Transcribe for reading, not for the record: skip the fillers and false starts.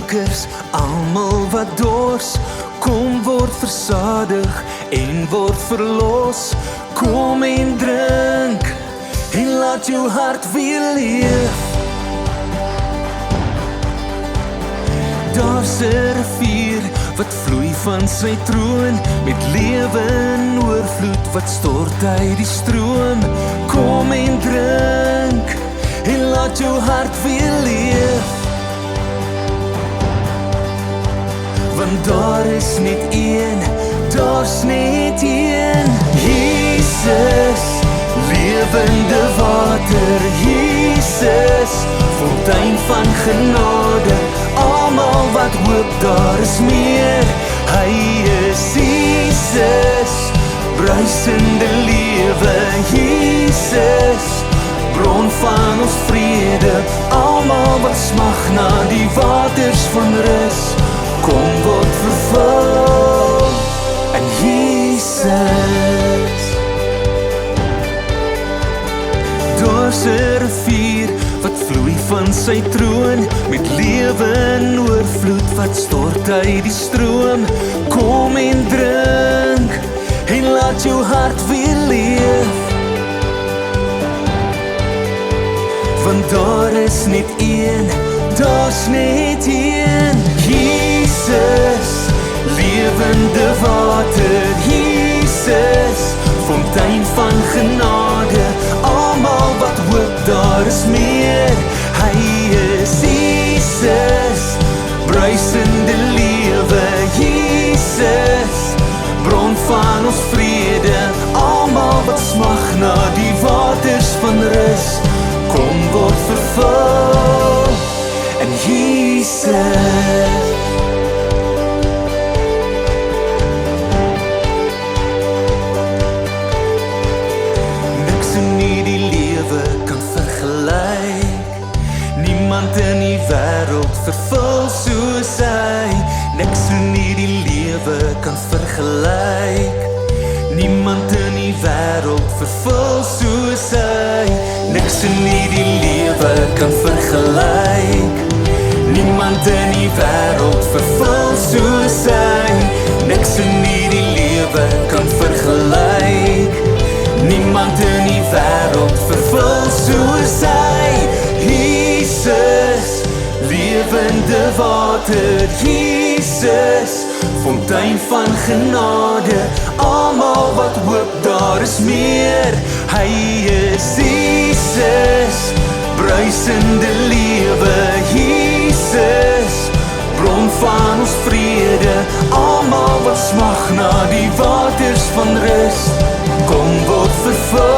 drinkers, almal wat dors, kom word versadig en word verlos. Kom en drink en laat jou hart weer leef. Daar's 'n rivier wat vloei van sy troon, met lewe in oorvloed wat stort uit die stroom. Kom en drink en laat jou hart weer leef. Want daar is net een, daar's net een, Jesus, lewende water, Jesus, fontein van genade, almal wat hoop daar is meer. Hy is Jesus, bruisende lewe, Jesus, bron van ons vrede, almal wat smag na die waters van rus, kom word vervul in Jesus. Daar's 'n rivier wat vloei van sy troon, met lewe in oorvloed wat stort uit die stroom. Kom en drink en laat jou hart weer leef. Want daar is net een, daar's net een, Jesus, lewende water, Jesus, fontein van genade, almal wat hoop daar is meer. Hy is Jesus, bruisende lewe, Jesus, bron van ons vrede, almal wat smag na die waters van rus, kom word vervul in Jesus. Niks in hierdie lewe kan vergelyk, niemand in die wêreld vervul soos hy. Niks in hierdie lewe kan vergelyk, niemand in die wêreld vervul soos hy. Niks in hierdie lewe kan vergelyk, niemand in die wêreld vervul soos hy. Niks in hierdie lewe kan vergelyk, niemand in die wêreld vervul soos hy. Jesus, lewende water, Jesus, fontein van genade, almal wat hoop daar is meer. Hy is Jesus, bruisende lewe, Jesus, bron van ons vrede, almal wat smag na die waters van rus, kom word vervul